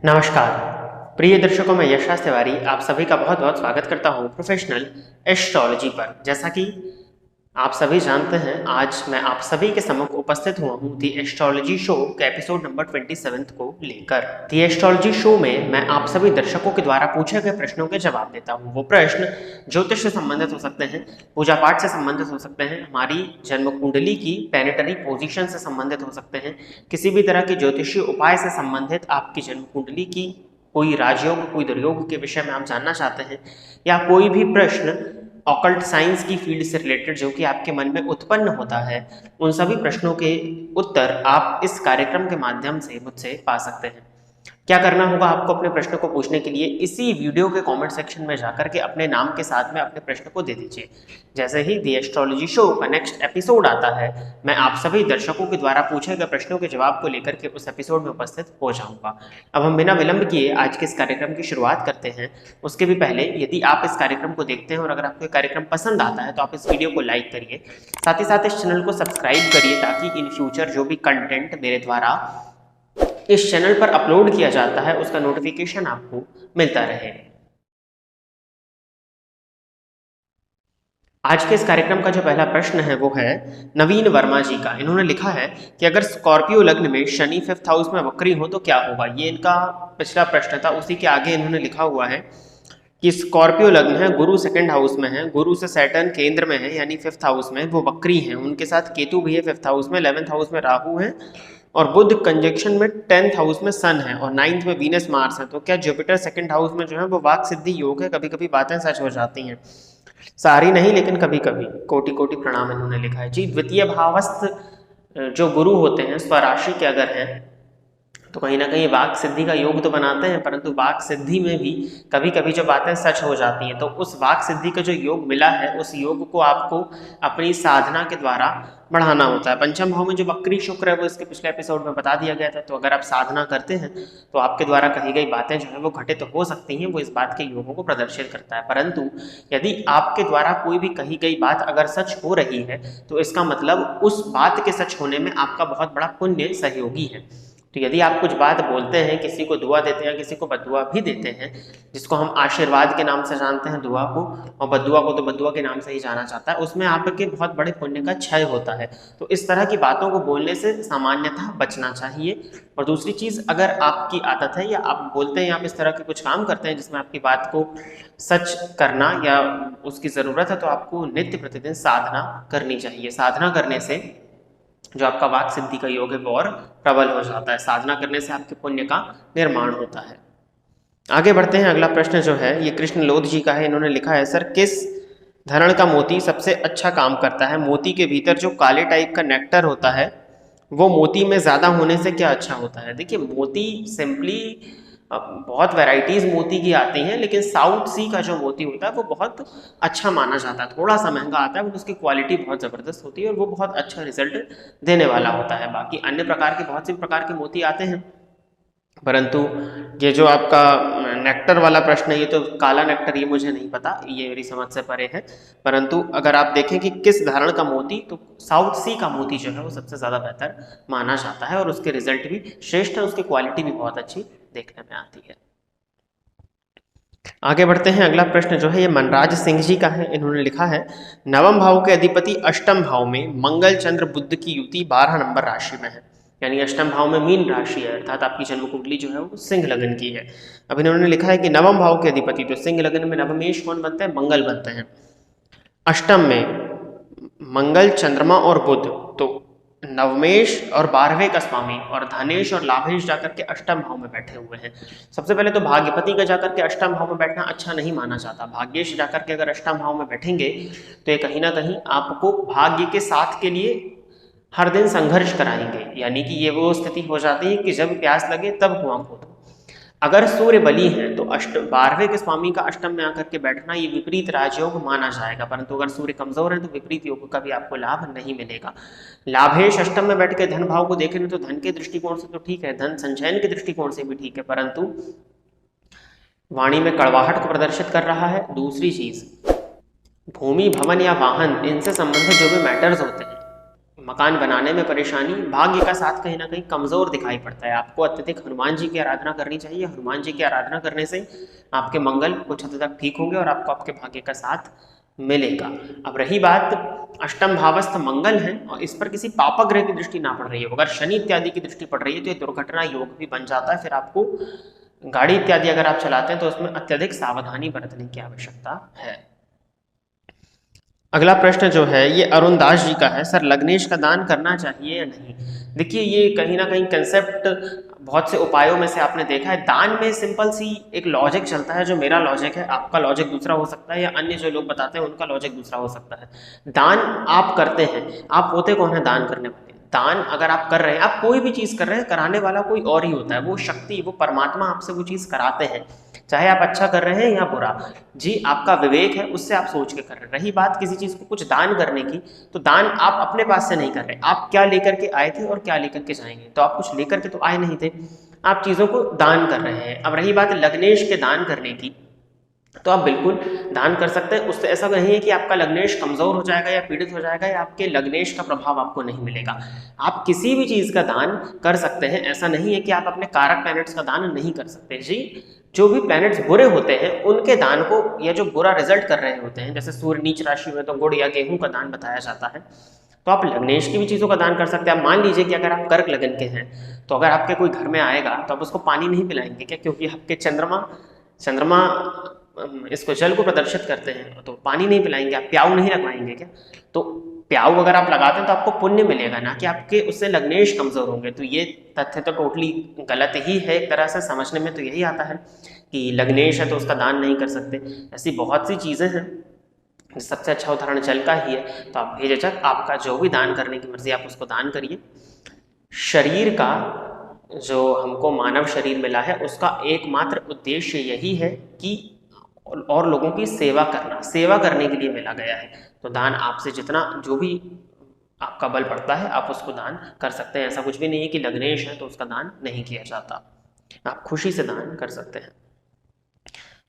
नमस्कार प्रिय दर्शकों, मैं यश तिवारी आप सभी का बहुत बहुत स्वागत करता हूं प्रोफेशनल एस्ट्रोलॉजी पर। जैसा कि आप सभी जानते हैं, आज मैं आप सभी के सम्मुख उपस्थित हुआ हूं दी एस्ट्रोलॉजी शो के एपिसोड नंबर 27 को लेकर। दी एस्ट्रोलॉजी शो में मैं आप सभी दर्शकों के द्वारा पूछे गए प्रश्नों के जवाब देता हूं। वो प्रश्न ज्योतिष से संबंधित हो सकते हैं, पूजा पाठ से संबंधित हो सकते हैं, हमारी जन्म कुंडली की प्लैनेटरी पोजीशन से संबंधित हो सकते हैं, किसी भी तरह के ज्योतिषीय उपाय से संबंधित आपकी जन्म कुंडली की कोई राजयोग कोई दुर्योग के विषय में आप जानना चाहते हैं, या कोई भी प्रश्न ऑकल्ट साइंस की फील्ड से रिलेटेड जो कि आपके मन में उत्पन्न होता है, उन सभी प्रश्नों के उत्तर आप इस कार्यक्रम के माध्यम से मुझसे पा सकते हैं। क्या करना होगा आपको अपने प्रश्न को पूछने के लिए? इसी वीडियो के कमेंट सेक्शन में जाकर के अपने नाम के साथ में अपने प्रश्न को दे दीजिए। जैसे ही दी एस्ट्रोलॉजी शो का नेक्स्ट एपिसोड आता है, मैं आप सभी दर्शकों के द्वारा पूछे गए प्रश्नों के जवाब को लेकर के उस एपिसोड में उपस्थित हो जाऊंगा। अब हम बिना विलंब किए आज के इस कार्यक्रम की शुरुआत करते हैं। उसके भी पहले यदि आप इस कार्यक्रम को देखते हैं और अगर आपको कार्यक्रम पसंद आता है तो आप इस वीडियो को लाइक करिए, साथ ही साथ इस चैनल को सब्सक्राइब करिए, ताकि इन फ्यूचर जो भी कंटेंट मेरे द्वारा इस चैनल पर अपलोड किया जाता है उसका नोटिफिकेशन आपको मिलता रहे। आज के इस कार्यक्रम का जो पहला प्रश्न है वो है नवीन वर्मा जी का। इन्होंने लिखा है कि अगर स्कॉर्पियो लग्न में शनि 5th हाउस में वक्री हो तो क्या होगा। ये इनका पिछला प्रश्न था, उसी के आगे इन्होंने लिखा हुआ है कि स्कॉर्पियो लग्न है, गुरु 2nd हाउस में है, गुरु से सैटर्न केंद्र में है यानी 5th हाउस में, वो वक्री हैं, उनके साथ केतु भी है 5th हाउस में, 11th हाउस में राहु है और बुध कंजक्शन में 10th हाउस में सन है और 9th में वीनस मार्स है। तो क्या जुपिटर 2nd हाउस में जो है वो वाक सिद्धि योग है। कभी कभी बातें सच हो जाती हैं, सारी नहीं लेकिन कभी कभी। कोटि कोटि प्रणाम इन्होंने लिखा है जी। द्वितीय भावस्थ जो गुरु होते हैं स्वराशि के अगर हैं तो कहीं ना कहीं वाक सिद्धि का योग तो बनाते हैं, परंतु वाक सिद्धि में भी कभी कभी जो बातें सच हो जाती हैं। तो उस वाक सिद्धि का जो योग मिला है, उस योग को आपको अपनी साधना के द्वारा बढ़ाना होता है। पंचम भाव में जो वक्री शुक्र है वो इसके पिछले एपिसोड में बता दिया गया था। तो अगर आप साधना करते हैं तो आपके द्वारा कही गई बातें जो है वो घटित तो हो सकती हैं, वो इस बात के योगों को प्रदर्शित करता है। परंतु यदि आपके द्वारा कोई भी कही गई बात अगर सच हो रही है तो इसका मतलब उस बात के सच होने में आपका बहुत बड़ा पुण्य सहयोगी है। तो यदि आप कुछ बात बोलते हैं, किसी को दुआ देते हैं, किसी को बद्दुआ भी देते हैं, जिसको हम आशीर्वाद के नाम से जानते हैं दुआ को, और बद्दुआ को तो बद्दुआ के नाम से ही जाना जाता है, उसमें आपके बहुत बड़े पुण्य का क्षय होता है। तो इस तरह की बातों को बोलने से सामान्यतः बचना चाहिए। और दूसरी चीज़, अगर आपकी आदत है या आप बोलते हैं, आप इस तरह के कुछ काम करते हैं जिसमें आपकी बात को सच करना या उसकी ज़रूरत है, तो आपको नित्य प्रतिदिन साधना करनी चाहिए। साधना करने से जो आपका वाक सिद्धि का योग है वो और प्रबल हो जाता है। साधना करने से आपके पुण्य का निर्माण होता है। आगे बढ़ते हैं। अगला प्रश्न जो है ये कृष्ण लोध जी का है। इन्होंने लिखा है, सर किस धरण का मोती सबसे अच्छा काम करता है। मोती के भीतर जो काले टाइप का नेक्टर होता है वो मोती में ज़्यादा होने से क्या अच्छा होता है। देखिए, मोती सिंपली बहुत वैरायटीज़ मोती की आती हैं, लेकिन साउथ सी का जो मोती होता है वो बहुत अच्छा माना जाता है। थोड़ा सा महंगा आता है, उसकी क्वालिटी बहुत ज़बरदस्त होती है और वो बहुत अच्छा रिजल्ट देने वाला होता है। बाकी अन्य प्रकार के बहुत से प्रकार के मोती आते हैं, परंतु ये जो आपका नेक्टर वाला प्रश्न है, ये तो काला नेक्टर, ये मुझे नहीं पता, ये मेरी समझ से परे है। परंतु अगर आप देखें कि किस धारण का मोती, तो साउथ सी का मोती जो है वो सबसे ज़्यादा बेहतर माना जाता है और उसके रिजल्ट भी श्रेष्ठ है, उसकी क्वालिटी भी बहुत अच्छी देखने में आती है। आगे बढ़ते हैं। अगला प्रश्न जो है ये मनराज सिंह जी का है। इन्होंने लिखा है, नवम भाव के अधिपति अष्टम भाव में मंगल चंद्र बुध की युति 12 नंबर राशि में है, यानी अष्टम भाव में मीन राशि है, अर्थात आपकी जन्म कुंडली जो है वो सिंह लगन की है। अब इन्होंने लिखा है कि नवम भाव के अधिपति, तो सिंह लगन में नवमेश कौन बनते हैं? मंगल बनते हैं। अष्टम में मंगल चंद्रमा और बुध, तो नवमेश और 12वें का स्वामी और धनेश और लाभेश जाकर के अष्टम भाव में बैठे हुए हैं। सबसे पहले तो भाग्यपति का जाकर के अष्टम भाव में बैठना अच्छा नहीं माना जाता। भाग्येश जाकर के अगर अष्टम भाव में बैठेंगे तो ये कहीं ना कहीं आपको भाग्य के साथ के लिए हर दिन संघर्ष कराएंगे, यानी कि ये वो स्थिति हो जाती है कि जब प्यास लगे तब कुआं खोदो। अगर सूर्य बली है तो 12वें के स्वामी का अष्टम में आकर के बैठना ये विपरीत राजयोग माना जाएगा, परंतु अगर सूर्य कमजोर है तो विपरीत योग का भी आपको लाभ नहीं मिलेगा। लाभेश अष्टम में बैठ के धन भाव को देखें तो धन के दृष्टिकोण से तो ठीक है, धन संचयन के दृष्टिकोण से भी ठीक है, परंतु वाणी में कड़वाहट को प्रदर्शित कर रहा है। दूसरी चीज, भूमि भवन या वाहन, इनसे संबंधित जो भी मैटर्स होते हैं, मकान बनाने में परेशानी, भाग्य का साथ कहीं ना कहीं कमज़ोर दिखाई पड़ता है। आपको अत्यधिक हनुमान जी की आराधना करनी चाहिए। हनुमान जी की आराधना करने से आपके मंगल कुछ हद तक ठीक होंगे और आपको आपके भाग्य का साथ मिलेगा। अब रही बात अष्टम भावस्थ मंगल है और इस पर किसी पापग्रह की दृष्टि ना पड़ रही है, अगर शनि इत्यादि की दृष्टि पड़ रही है तो ये दुर्घटना योग भी बन जाता है। फिर आपको गाड़ी इत्यादि अगर आप चलाते हैं तो उसमें अत्यधिक सावधानी बरतने की आवश्यकता है। अगला प्रश्न जो है ये अरुण दास जी का है, सर लग्नेश का दान करना चाहिए या नहीं। देखिए ये कहीं ना कहीं कंसेप्ट बहुत से उपायों में से आपने देखा है, दान में सिंपल सी एक लॉजिक चलता है, जो मेरा लॉजिक है आपका लॉजिक दूसरा हो सकता है या अन्य जो लोग बताते हैं उनका लॉजिक दूसरा हो सकता है। दान आप करते हैं, आप होते कौन है दान करने वाले। दान अगर आप कर रहे हैं, आप कोई भी चीज़ कर रहे हैं, कराने वाला कोई और ही होता है, वो शक्ति वो परमात्मा आपसे वो चीज़ कराते हैं, चाहे आप अच्छा कर रहे हैं या बुरा। जी आपका विवेक है, उससे आप सोच के कर रहे हैं। रही बात किसी चीज़ को कुछ दान करने की, तो दान आप अपने पास से नहीं कर रहे, आप क्या लेकर के आए थे और क्या लेकर के जाएंगे। तो आप कुछ लेकर के तो आए नहीं थे, आप चीज़ों को दान कर रहे हैं। अब रही बात लग्नेश के दान करने की, तो आप बिल्कुल दान कर सकते हैं। उससे ऐसा नहीं है कि आपका लग्नेश कमज़ोर हो जाएगा या पीड़ित हो जाएगा या आपके लग्नेश का प्रभाव आपको नहीं मिलेगा। आप किसी भी चीज़ का दान कर सकते हैं, ऐसा नहीं है कि आप अपने कारक प्लैनेट्स का दान नहीं कर सकते। जी जो भी प्लैनेट्स बुरे होते हैं उनके दान को, या जो बुरा रिजल्ट कर रहे होते हैं, जैसे सूर्य नीच राशि में तो गुड़ या गेहूं का दान बताया जाता है, तो आप लग्नेश की भी चीज़ों का दान कर सकते हैं। आप मान लीजिए कि अगर आप कर्क लगन के हैं, तो अगर आपके कोई घर में आएगा तो आप उसको पानी नहीं पिलाएंगे क्या, क्योंकि आपके चंद्रमा इसको जल को प्रदर्शित करते हैं, तो पानी नहीं पिलाएंगे, आप प्याऊ नहीं लगवाएंगे क्या। तो प्याऊ अगर आप लगाते हैं तो आपको पुण्य मिलेगा, ना कि आपके उससे लग्नेश कमजोर होंगे। तो ये तथ्य तो टोटली गलत ही है, एक तरह से समझने में तो यही आता है कि लग्नेश है तो उसका दान नहीं कर सकते। ऐसी बहुत सी चीज़ें हैं, सबसे अच्छा उदाहरण जल का ही है। तो आप बेझिझक आपका जो भी दान करने की मर्जी आप उसको दान करिए। शरीर का जो हमको मानव शरीर मिला है उसका एकमात्र उद्देश्य यही है कि और लोगों की सेवा करना, सेवा करने के लिए मिला गया है। तो दान आपसे जितना जो भी आपका बल पड़ता है आप उसको दान कर सकते हैं। ऐसा कुछ भी नहीं है कि लग्नेश है तो उसका दान नहीं किया जाता, आप खुशी से दान कर सकते हैं।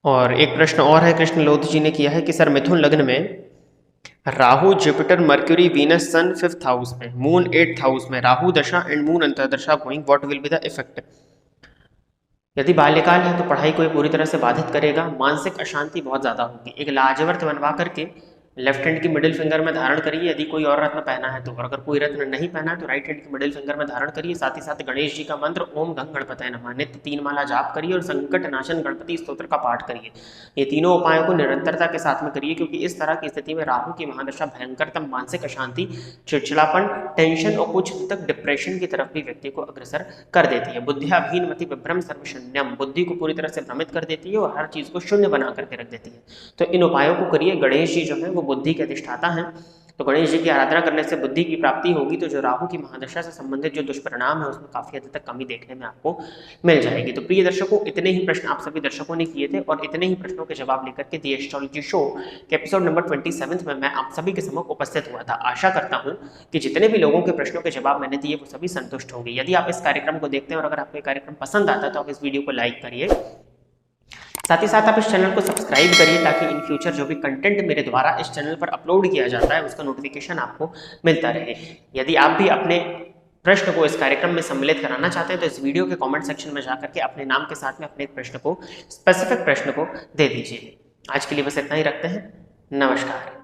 और एक प्रश्न और है, कृष्ण लोधी जी ने किया है कि सर मिथुन लग्न में Rahu Jupiter Mercury Venus sun 5th house में, मून 8th हाउस में, राहु दशा एंड मून अंतर्दशा going, what will be the effect. यदि बाल्यकाल है तो पढ़ाई को ये पूरी तरह से बाधित करेगा, मानसिक अशांति बहुत ज़्यादा होगी। एक लाजवर्त बनवा करके लेफ्ट हैंड की मिडिल फिंगर में धारण करिए, यदि कोई और रत्न पहना है तो, और अगर कोई रत्न नहीं पहना है तो राइट हैंड की मिडिल फिंगर में धारण करिए। साथ ही साथ गणेश जी का मंत्र ओम गंग गणपतये नमः नित्य 3 माला जाप करिए और संकट नाशन गणपति स्तोत्र का पाठ करिए। ये तीनों उपायों को निरंतरता के साथ में करिए, क्योंकि इस तरह की स्थिति में राहु की महादशा भयंकरतम मानसिक अशांति, चिड़चिड़ापन, टेंशन और कुछ हद तक डिप्रेशन की तरफ भी व्यक्ति को अग्रसर कर देती है। बुद्धियाभीन मति विभ्रम सर्वशून्यम, बुद्धि को पूरी तरह से भ्रमित कर देती है और हर चीज को शून्य बना करके रख देती है। तो इन उपायों को करिए। गणेश जी जो है वो बुद्धि के अधिष्ठाता हैं, तो गणेश जी की आराधना करने से बुद्धि की प्राप्ति होगी। तो जो राहु की महादशा से संबंधित जो दुष्परिणाम है उसमें काफी हद तक कमी देखने में आपको मिल जाएगी। तो प्रिय दर्शकों, इतने ही प्रश्न आप सभी दर्शकों ने किए थे और इतने ही प्रश्नों के जवाब लेकर के दी एस्ट्रोलॉजी शो के एपिसोड नंबर 27 में मैं आप सभी के समक्ष उपस्थित हुआ था। आशा करता हूं कि जितने भी लोगों के प्रश्नों के जवाब मैंने दिए वो सभी संतुष्ट होंगे। यदि आप इस कार्यक्रम को देखते हैं और अगर आपको ये कार्यक्रम पसंद आता है तो आप इस वीडियो को लाइक करिए, साथ ही साथ आप इस चैनल को सब्सक्राइब करिए, ताकि इन फ्यूचर जो भी कंटेंट मेरे द्वारा इस चैनल पर अपलोड किया जाता है उसका नोटिफिकेशन आपको मिलता रहे। यदि आप भी अपने प्रश्न को इस कार्यक्रम में सम्मिलित कराना चाहते हैं तो इस वीडियो के कमेंट सेक्शन में जाकर के अपने नाम के साथ में अपने एक प्रश्न को, स्पेसिफिक प्रश्न को दे दीजिए। आज के लिए बस इतना ही रखते हैं। नमस्कार।